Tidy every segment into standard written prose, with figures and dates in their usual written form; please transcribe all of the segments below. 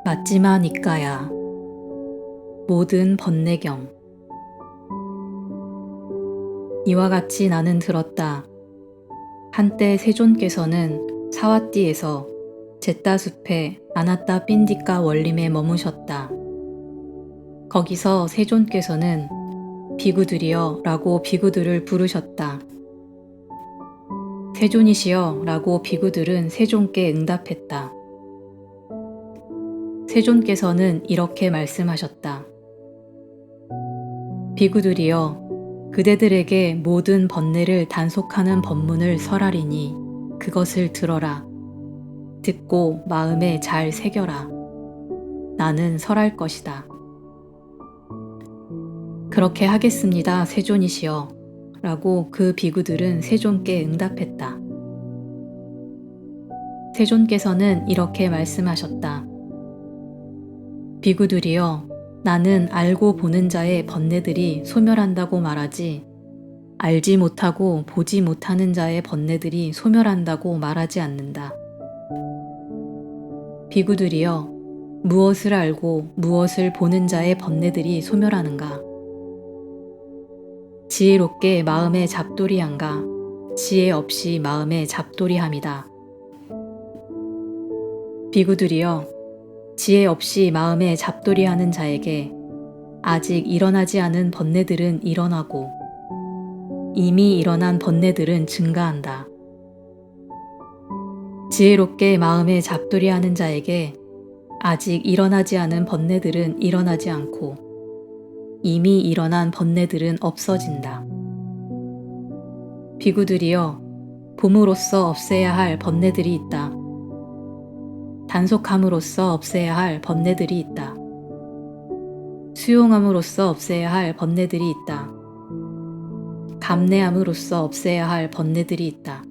맞지마 니까야. 모든 번뇌경. 이와 같이 나는 들었다. 한때 세존께서는 사와띠에서 제따숲의 아나따 삔디까 원림에 머무셨다. 거기서 세존께서는 비구들이여 라고 비구들을 부르셨다. 세존이시여 라고 비구들은 세존께 응답했다. 세존께서는 이렇게 말씀하셨다. 비구들이여, 그대들에게 모든 번뇌를 단속하는 법문을 설하리니 그것을 들어라. 듣고 마음에 잘 새겨라. 나는 설할 것이다. 그렇게 하겠습니다, 세존이시여 라고 그 비구들은 세존께 응답했다. 세존께서는 이렇게 말씀하셨다. 비구들이여, 나는 알고 보는 자의 번뇌들이 소멸한다고 말하지 알지 못하고 보지 못하는 자의 번뇌들이 소멸한다고 말하지 않는다. 비구들이여, 무엇을 알고 무엇을 보는 자의 번뇌들이 소멸하는가? 지혜롭게 마음에 잡돌이한가? 지혜 없이 마음에 잡돌이함이다. 비구들이여, 지혜 없이 마음에 잡돌이하는 자에게 아직 일어나지 않은 번뇌들은 일어나고 이미 일어난 번뇌들은 증가한다. 지혜롭게 마음에 잡돌이하는 자에게 아직 일어나지 않은 번뇌들은 일어나지 않고 이미 일어난 번뇌들은 없어진다. 비구들이여, 봄으로써 없애야 할 번뇌들이 있다. 단속함으로써 없애야 할 번뇌들이 있다. 수용함으로써 없애야 할 번뇌들이 있다. 감내함으로써 없애야 할 번뇌들이 있다.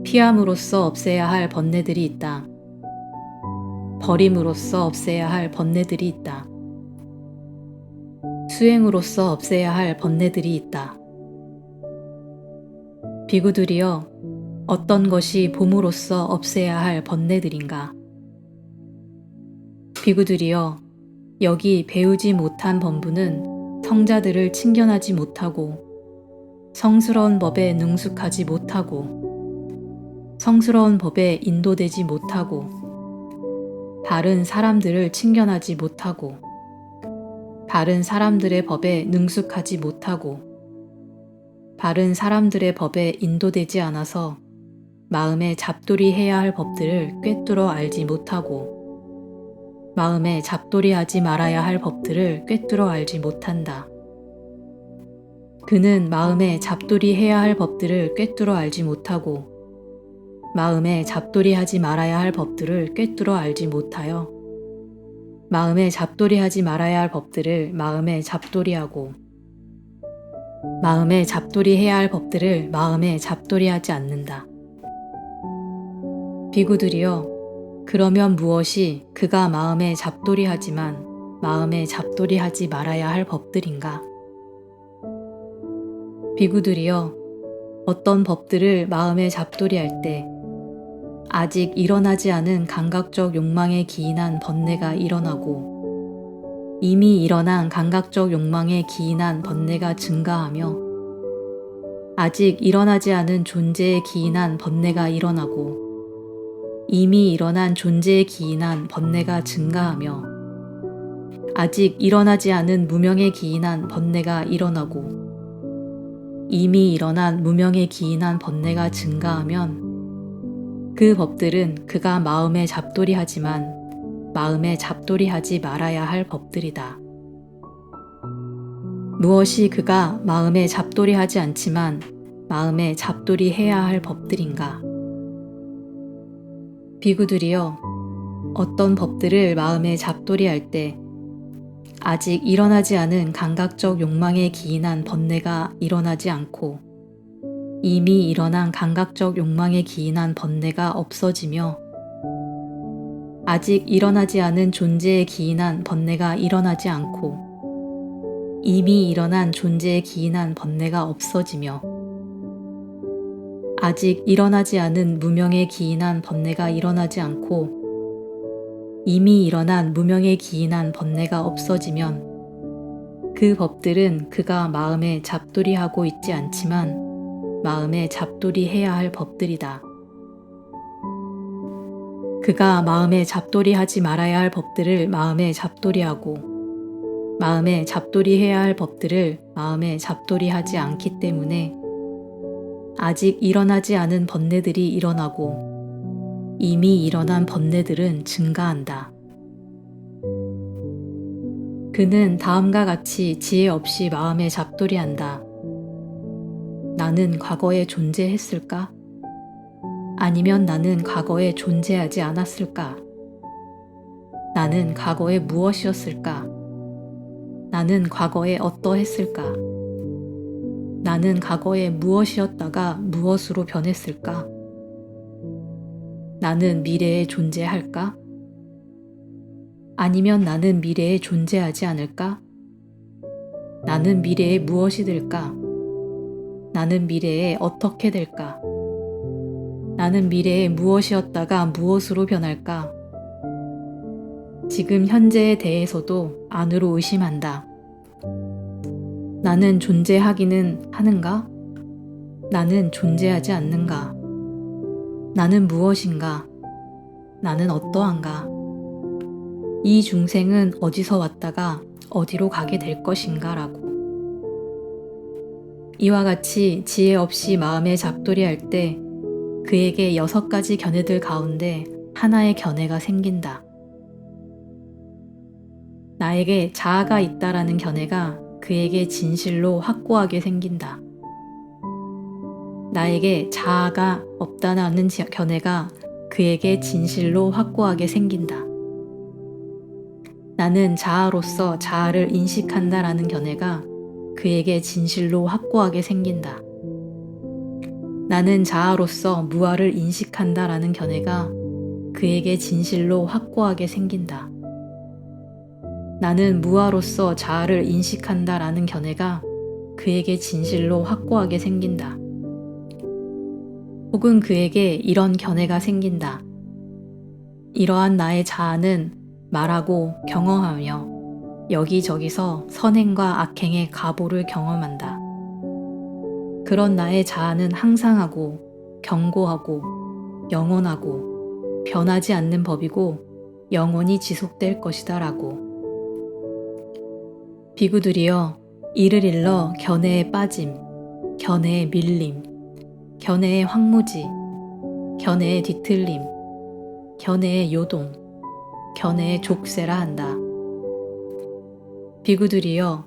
피함으로써 없애야 할 번뇌들이 있다. 버림으로써 없애야 할 번뇌들이 있다. 수행으로써 없애야 할 번뇌들이 있다. 비구들이여, 어떤 것이 봄으로써 없애야 할 번뇌들인가? 비구들이여, 여기 배우지 못한 범부는 성자들을 친견하지 못하고 성스러운 법에 능숙하지 못하고 성스러운 법에 인도되지 못하고 다른 사람들을 친견하지 못하고 다른 사람들의 법에 능숙하지 못하고 다른 사람들의 법에 인도되지 않아서 마음에 잡돌이 해야 할 법들을 꿰뚫어 알지 못하고 마음에 잡돌이 하지 말아야 할 법들을 꿰뚫어 알지 못한다. 그는 마음에 잡돌이 해야 할 법들을 꿰뚫어 알지 못하고 마음에 잡돌이 하지 말아야 할 법들을 꿰뚫어 알지 못하여 마음에 잡돌이 하지 말아야 할 법들을 마음에 잡돌이 하고 마음에 잡돌이 해야 할 법들을 마음에 잡돌이 하지 않는다. 비구들이여, 그러면 무엇이 그가 마음에 잡돌이 하지만 마음에 잡돌이 하지 말아야 할 법들인가? 비구들이여, 어떤 법들을 마음에 잡돌이 할 때 아직 일어나지 않은 감각적 욕망에 기인한 번뇌가 일어나고 이미 일어난 감각적 욕망에 기인한 번뇌가 증가하며 아직 일어나지 않은 존재에 기인한 번뇌가 일어나고 이미 일어난 존재에 기인한 번뇌가 증가하며 아직 일어나지 않은 무명에 기인한 번뇌가 일어나고 이미 일어난 무명에 기인한 번뇌가 증가하면 그 법들은 그가 마음에 잡돌이 하지만 마음에 잡돌이 하지 말아야 할 법들이다. 무엇이 그가 마음에 잡돌이 하지 않지만 마음에 잡돌이 해야 할 법들인가? 비구들이여, 어떤 법들을 마음에 잡돌이 할 때 아직 일어나지 않은 감각적 욕망에 기인한 번뇌가 일어나지 않고 이미 일어난 감각적 욕망에 기인한 번뇌가 없어지며 아직 일어나지 않은 존재에 기인한 번뇌가 일어나지 않고 이미 일어난 존재에 기인한 번뇌가 없어지며 아직 일어나지 않은 무명에 기인한 번뇌가 일어나지 않고 이미 일어난 무명에 기인한 번뇌가 없어지면 그 법들은 그가 마음에 잡돌이하고 있지 않지만 마음에 잡돌이해야 할 법들이다. 그가 마음에 잡돌이하지 말아야 할 법들을 마음에 잡돌이하고 마음에 잡돌이해야 할 법들을 마음에 잡돌이하지 않기 때문에 아직 일어나지 않은 번뇌들이 일어나고 이미 일어난 번뇌들은 증가한다. 그는 다음과 같이 지혜 없이 마음에 잡돌이한다. 나는 과거에 존재했을까? 아니면 나는 과거에 존재하지 않았을까? 나는 과거에 무엇이었을까? 나는 과거에 어떠했을까? 나는 과거에 무엇이었다가 무엇으로 변했을까? 나는 미래에 존재할까? 아니면 나는 미래에 존재하지 않을까? 나는 미래에 무엇이 될까? 나는 미래에 어떻게 될까? 나는 미래에 무엇이었다가 무엇으로 변할까? 지금 현재에 대해서도 안으로 의심한다. 나는 존재하기는 하는가? 나는 존재하지 않는가? 나는 무엇인가? 나는 어떠한가? 이 중생은 어디서 왔다가 어디로 가게 될 것인가? 라고. 이와 같이 지혜 없이 마음에 잡돌이할 때 그에게 6가지 견해들 가운데 하나의 견해가 생긴다. 나에게 자아가 있다라는 견해가 그에게 진실로 확고하게 생긴다. 나에게 자아가 없다라는 견해가 그에게 진실로 확고하게 생긴다. 나는 자아로서 자아를 인식한다라는 견해가 그에게 진실로 확고하게 생긴다. 나는 자아로서 무아를 인식한다라는 견해가 그에게 진실로 확고하게 생긴다. 나는 무아로서 자아를 인식한다라는 견해가 그에게 진실로 확고하게 생긴다. 혹은 그에게 이런 견해가 생긴다. 이러한 나의 자아는 말하고 경험하며 여기저기서 선행과 악행의 가보를 경험한다. 그런 나의 자아는 항상하고 견고하고 영원하고 변하지 않는 법이고 영원히 지속될 것이다 라고. 비구들이여, 이를 일러 견해에 빠짐, 견해에 밀림, 견해에 황무지, 견해에 뒤틀림, 견해에 요동, 견해에 족쇄라 한다. 비구들이여,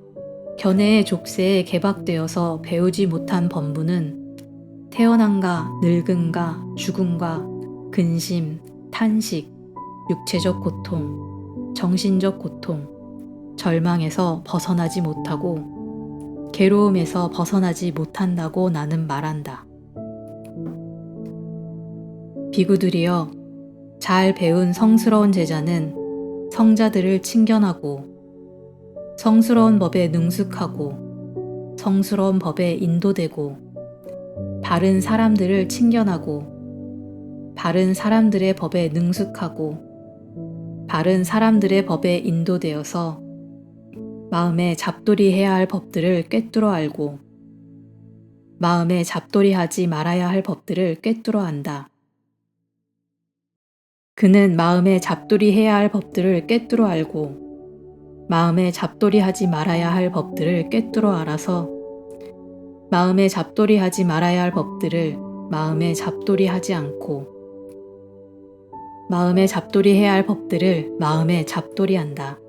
견해의 족쇄에 개박되어서 배우지 못한 범부는 태어남과 늙음과 죽음과 근심, 탄식, 육체적 고통, 정신적 고통, 절망에서 벗어나지 못하고 괴로움에서 벗어나지 못한다고 나는 말한다. 비구들이여, 잘 배운 성스러운 제자는 성자들을 친견하고 성스러운 법에 능숙하고 성스러운 법에 인도되고 바른 사람들을 친견하고 바른 사람들의 법에 능숙하고 바른 사람들의 법에 인도되어서 마음에 잡돌이해야 할 법들을 꿰뚫어 알고 마음에 잡돌이하지 말아야 할 법들을 꿰뚫어 안다. 그는 마음에 잡돌이해야 할 법들을 꿰뚫어 알고 마음에 잡돌이하지 말아야 할 법들을 꿰뚫어 알아서 마음에 잡돌이하지 말아야 할 법들을 마음에 잡돌이하지 않고 마음에 잡돌이해야 할 법들을 마음에 잡돌이한다.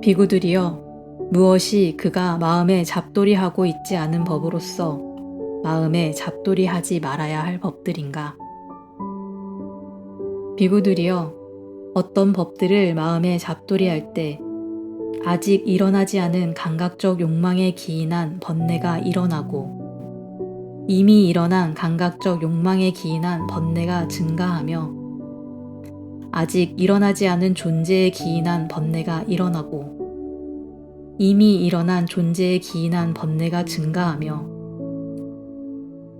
비구들이여, 무엇이 그가 마음에 잡돌이하고 있지 않은 법으로서 마음에 잡돌이하지 말아야 할 법들인가? 비구들이여, 어떤 법들을 마음에 잡돌이할 때 아직 일어나지 않은 감각적 욕망에 기인한 번뇌가 일어나고 이미 일어난 감각적 욕망에 기인한 번뇌가 증가하며 아직 일어나지 않은 존재에 기인한 번뇌가 일어나고 이미 일어난 존재에 기인한 번뇌가 증가하며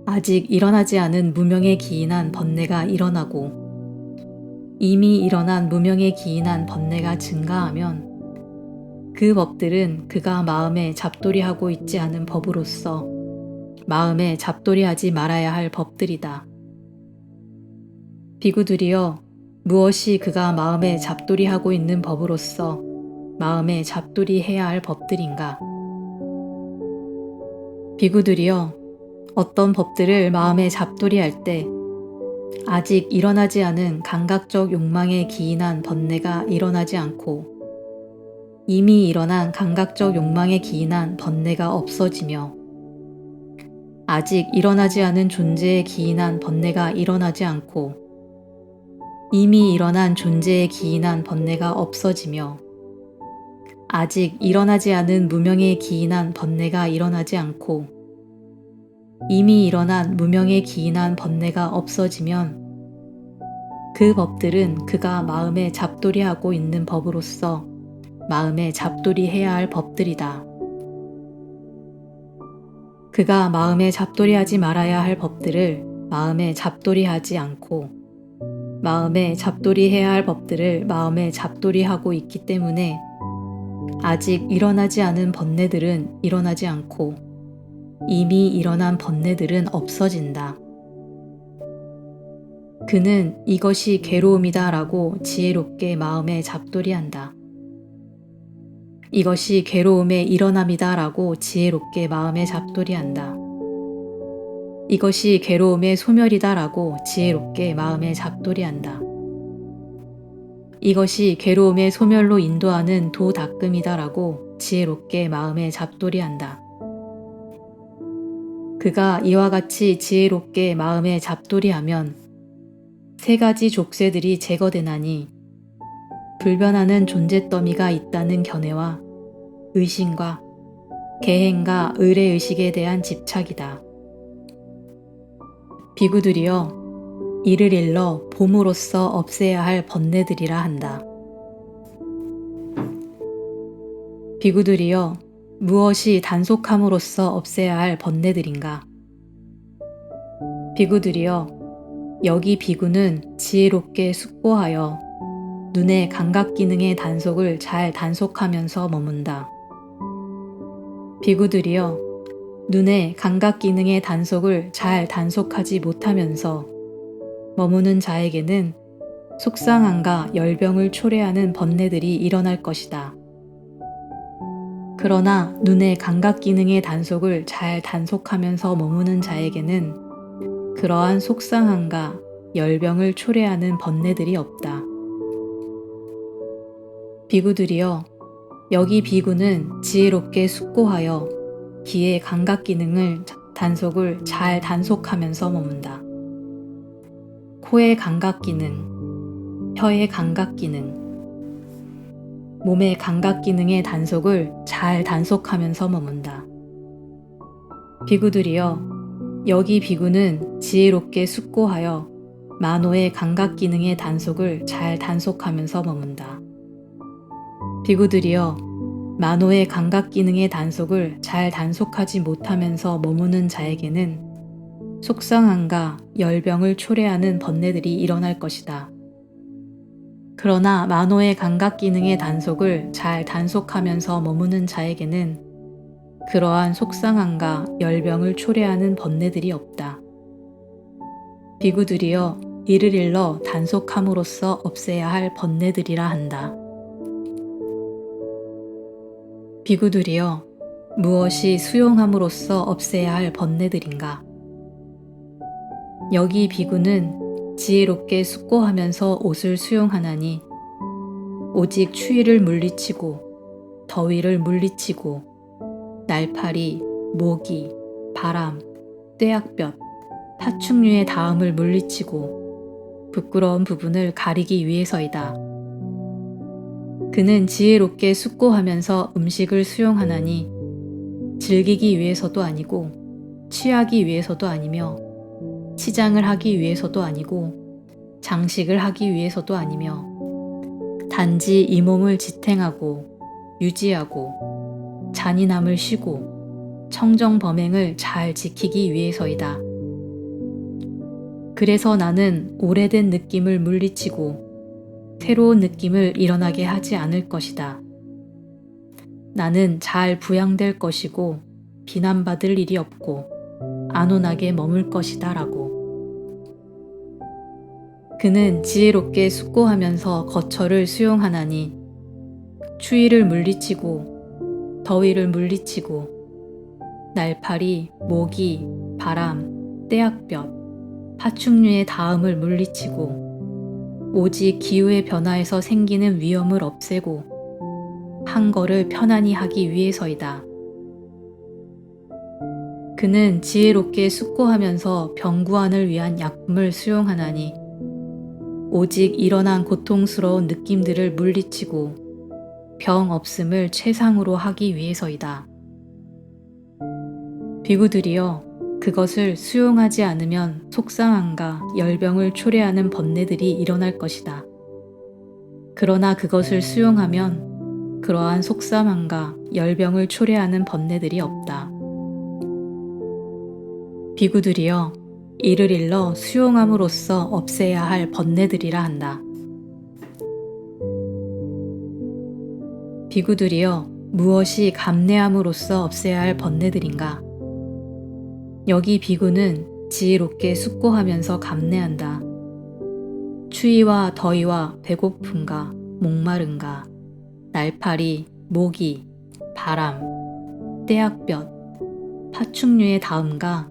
아직 일어나지 않은 무명에 기인한 번뇌가 일어나고 이미 일어난 무명에 기인한 번뇌가 증가하면 그 법들은 그가 마음에 잡돌이하고 있지 않은 법으로서 마음에 잡돌이하지 말아야 할 법들이다. 비구들이여, 무엇이 그가 마음에 잡돌이하고 있는 법으로서 마음에 잡돌이해야 할 법들인가? 비구들이여, 어떤 법들을 마음에 잡돌이할 때 아직 일어나지 않은 감각적 욕망에 기인한 번뇌가 일어나지 않고 이미 일어난 감각적 욕망에 기인한 번뇌가 없어지며 아직 일어나지 않은 존재에 기인한 번뇌가 일어나지 않고 이미 일어난 존재에 기인한 번뇌가 없어지며 아직 일어나지 않은 무명에 기인한 번뇌가 일어나지 않고 이미 일어난 무명에 기인한 번뇌가 없어지면 그 법들은 그가 마음에 잡돌이하고 있는 법으로서 마음에 잡돌이해야 할 법들이다. 그가 마음에 잡돌이하지 말아야 할 법들을 마음에 잡돌이하지 않고 마음에 잡돌이해야 할 법들을 마음에 잡돌이하고 있기 때문에 아직 일어나지 않은 번뇌들은 일어나지 않고 이미 일어난 번뇌들은 없어진다. 그는 이것이 괴로움이다 라고 지혜롭게 마음에 잡돌이한다. 이것이 괴로움의 일어남이다 라고 지혜롭게 마음에 잡돌이한다. 이것이 괴로움의 소멸이다 라고 지혜롭게 마음에 잡돌이한다. 이것이 괴로움의 소멸로 인도하는 도닦음이다 라고 지혜롭게 마음에 잡돌이한다. 그가 이와 같이 지혜롭게 마음에 잡돌이하면 세 가지 족쇄들이 제거되나니 불변하는 존재 더미가 있다는 견해와 의심과 계행과 의례의식에 대한 집착이다. 비구들이여, 이를 일러 봄으로써 없애야 할 번뇌들이라 한다. 비구들이여, 무엇이 단속함으로써 없애야 할 번뇌들인가? 비구들이여, 여기 비구는 지혜롭게 숙고하여 눈의 감각 기능의 단속을 잘 단속하면서 머문다. 비구들이여, 눈의 감각 기능의 단속을 잘 단속하지 못하면서 머무는 자에게는 속상함과 열병을 초래하는 번뇌들이 일어날 것이다. 그러나 눈의 감각 기능의 단속을 잘 단속하면서 머무는 자에게는 그러한 속상함과 열병을 초래하는 번뇌들이 없다. 비구들이여, 여기 비구는 지혜롭게 숙고하여 귀의 감각 기능을 단속을 잘 단속하면서 머문다. 코의 감각 기능, 혀의 감각 기능, 몸의 감각 기능의 단속을 잘 단속하면서 머문다. 비구들이여, 여기 비구는 지혜롭게 숙고하여 만호의 감각 기능의 단속을 잘 단속하면서 머문다. 비구들이여, 만호의 감각 기능의 단속을 잘 단속하지 못하면서 머무는 자에게는 속상함과 열병을 초래하는 번뇌들이 일어날 것이다. 그러나 만호의 감각 기능의 단속을 잘 단속하면서 머무는 자에게는 그러한 속상함과 열병을 초래하는 번뇌들이 없다. 비구들이여, 이를 일러 단속함으로써 없애야 할 번뇌들이라 한다. 비구들이여, 무엇이 수용함으로써 없애야 할 번뇌들인가? 여기 비구는 지혜롭게 숙고하면서 옷을 수용하나니 오직 추위를 물리치고 더위를 물리치고 날파리, 모기, 바람, 떼약볕, 파충류의 다음을 물리치고 부끄러운 부분을 가리기 위해서이다. 그는 지혜롭게 숙고하면서 음식을 수용하나니 즐기기 위해서도 아니고 취하기 위해서도 아니며 치장을 하기 위해서도 아니고 장식을 하기 위해서도 아니며 단지 이 몸을 지탱하고 유지하고 잔인함을 쉬고 청정범행을 잘 지키기 위해서이다. 그래서 나는 오래된 느낌을 물리치고 새로운 느낌을 일어나게 하지 않을 것이다. 나는 잘 부양될 것이고 비난받을 일이 없고 안온하게 머물 것이다 라고. 그는 지혜롭게 숙고하면서 거처를 수용하나니 추위를 물리치고 더위를 물리치고 날파리, 모기, 바람, 떼약볕, 파충류의 닿음을 물리치고 오직 기후의 변화에서 생기는 위험을 없애고 한 걸을 편안히 하기 위해서이다. 그는 지혜롭게 숙고하면서 병구안을 위한 약품을 수용하나니 오직 일어난 고통스러운 느낌들을 물리치고 병 없음을 최상으로 하기 위해서이다. 비구들이여, 그것을 수용하지 않으면 속상함과 열병을 초래하는 번뇌들이 일어날 것이다. 그러나 그것을 수용하면 그러한 속상함과 열병을 초래하는 번뇌들이 없다. 비구들이여, 이를 일러 수용함으로써 없애야 할 번뇌들이라 한다. 비구들이여, 무엇이 감내함으로써 없애야 할 번뇌들인가? 여기 비구는 지혜롭게 숙고하면서 감내한다. 추위와 더위와 배고픔과 목마름과 날파리, 모기, 바람, 떼약볕, 파충류의 닿음과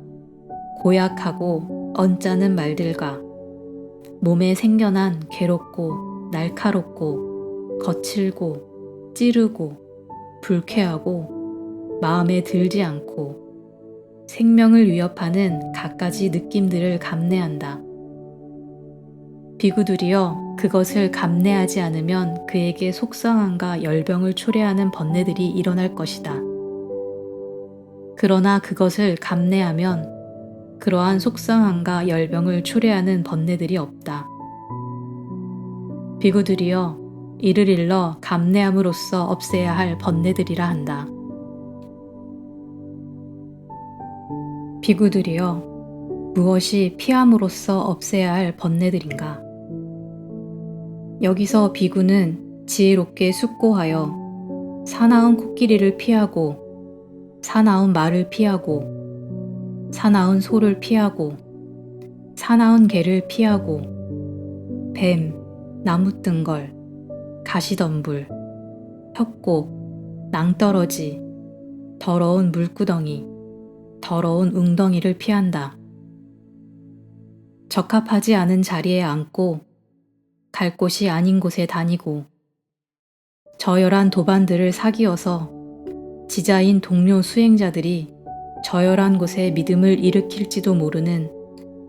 고약하고 언짢은 말들과 몸에 생겨난 괴롭고 날카롭고 거칠고 찌르고 불쾌하고 마음에 들지 않고 생명을 위협하는 갖가지 느낌들을 감내한다. 비구들이여, 그것을 감내하지 않으면 그에게 속상함과 열병을 초래하는 번뇌들이 일어날 것이다. 그러나 그것을 감내하면 그러한 속상함과 열병을 초래하는 번뇌들이 없다. 비구들이여, 이를 일러 감내함으로써 없애야 할 번뇌들이라 한다. 비구들이여, 무엇이 피함으로써 없애야 할 번뇌들인가? 여기서 비구는 지혜롭게 숙고하여 사나운 코끼리를 피하고 사나운 말을 피하고 사나운 소를 피하고 사나운 개를 피하고 뱀, 나무뜬걸, 가시덤불, 협곡, 낭떠러지, 더러운 물구덩이, 더러운 웅덩이를 피한다. 적합하지 않은 자리에 앉고 갈 곳이 아닌 곳에 다니고 저열한 도반들을 사귀어서 지자인 동료 수행자들이 저열한 곳에 믿음을 일으킬지도 모르는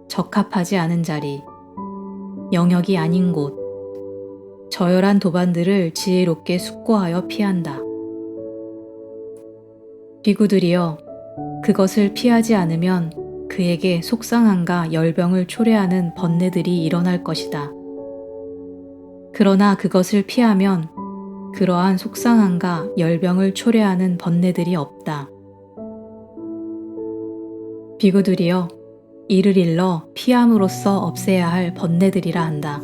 적합하지 않은 자리, 영역이 아닌 곳, 저열한 도반들을 지혜롭게 숙고하여 피한다. 비구들이여, 그것을 피하지 않으면 그에게 속상함과 열병을 초래하는 번뇌들이 일어날 것이다. 그러나 그것을 피하면 그러한 속상함과 열병을 초래하는 번뇌들이 없다. 비구들이여, 이를 일러 피함으로써 없애야 할 번뇌들이라 한다.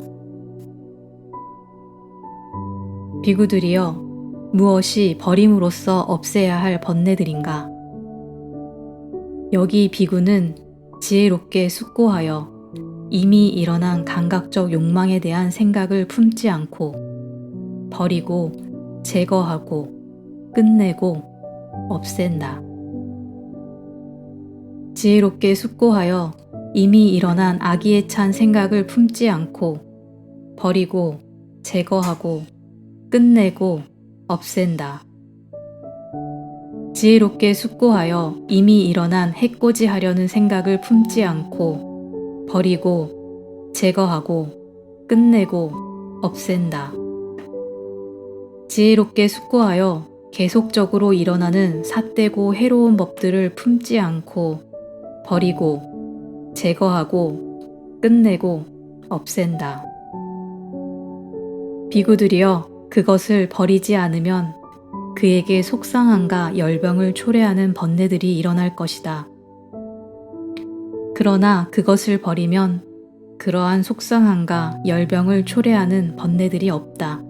비구들이여, 무엇이 버림으로써 없애야 할 번뇌들인가? 여기 비구는 지혜롭게 숙고하여 이미 일어난 감각적 욕망에 대한 생각을 품지 않고 버리고 제거하고 끝내고 없앤다. 지혜롭게 숙고하여 이미 일어난 악의에 찬 생각을 품지 않고 버리고 제거하고 끝내고 없앤다. 지혜롭게 숙고하여 이미 일어난 해코지하려는 생각을 품지 않고 버리고 제거하고 끝내고 없앤다. 지혜롭게 숙고하여 계속적으로 일어나는 삿되고 해로운 법들을 품지 않고 버리고 제거하고 끝내고 없앤다. 비구들이여, 그것을 버리지 않으면 그에게 속상함과 열병을 초래하는 번뇌들이 일어날 것이다. 그러나 그것을 버리면 그러한 속상함과 열병을 초래하는 번뇌들이 없다.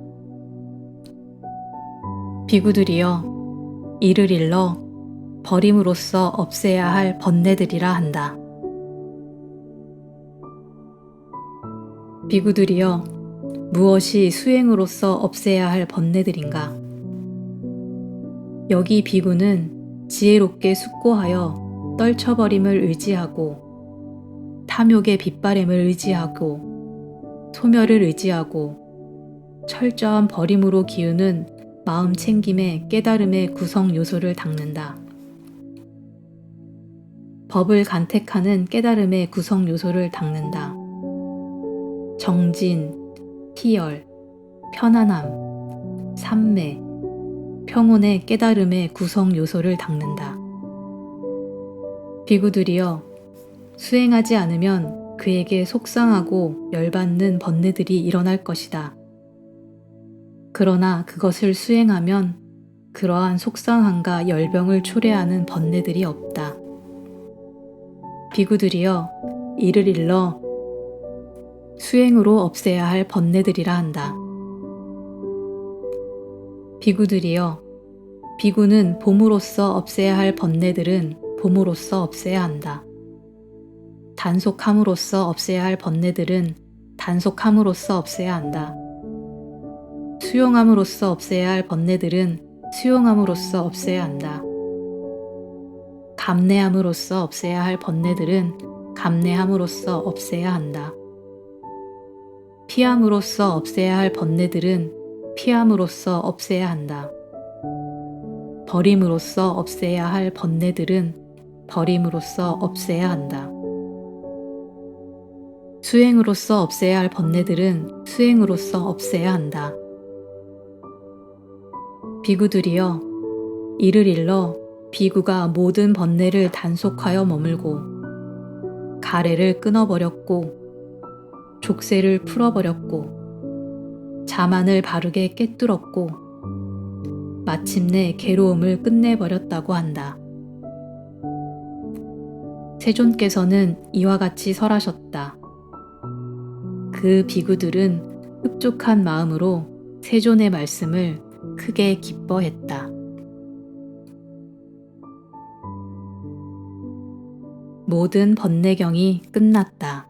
비구들이여, 이를 일러 버림으로써 없애야 할 번뇌들이라 한다. 비구들이여, 무엇이 수행으로서 없애야 할 번뇌들인가? 여기 비구는 지혜롭게 숙고하여 떨쳐버림을 의지하고, 탐욕의 빗바램을 의지하고, 소멸을 의지하고, 철저한 버림으로 기우는 마음 챙김의 깨달음의 구성 요소를 닦는다. 법을 간택하는 깨달음의 구성 요소를 닦는다. 정진, 희열, 편안함, 삼매, 평온의 깨달음의 구성 요소를 닦는다. 비구들이여, 수행하지 않으면 그에게 속상하고 열받는 번뇌들이 일어날 것이다. 그러나 그것을 수행하면 그러한 속상함과 열병을 초래하는 번뇌들이 없다. 비구들이여, 이를 일러 수행으로 없애야 할 번뇌들이라 한다. 비구들이여, 비구는 봄으로써 없애야 할 번뇌들은 봄으로써 없애야 한다. 단속함으로써 없애야 할 번뇌들은 단속함으로써 없애야 한다. 수용함으로써 없애야 할 번뇌들은 수용함으로써 없애야 한다. 감내함으로써 없애야 할 번뇌들은 감내함으로써 없애야 한다. 피함으로써 없애야 할 번뇌들은 피함으로써 없애야 한다. 버림으로써 없애야 할 번뇌들은 버림으로써 없애야 한다. 수행으로써 없애야 할 번뇌들은 수행으로써 없애야 한다. 비구들이여, 이를 일러 비구가 모든 번뇌를 단속하여 머물고 가래를 끊어버렸고 족쇄를 풀어버렸고 자만을 바르게 꿰뚫었고 마침내 괴로움을 끝내버렸다고 한다. 세존께서는 이와 같이 설하셨다. 그 비구들은 흡족한 마음으로 세존의 말씀을 크게 기뻐했다. 모든 번뇌경이 끝났다.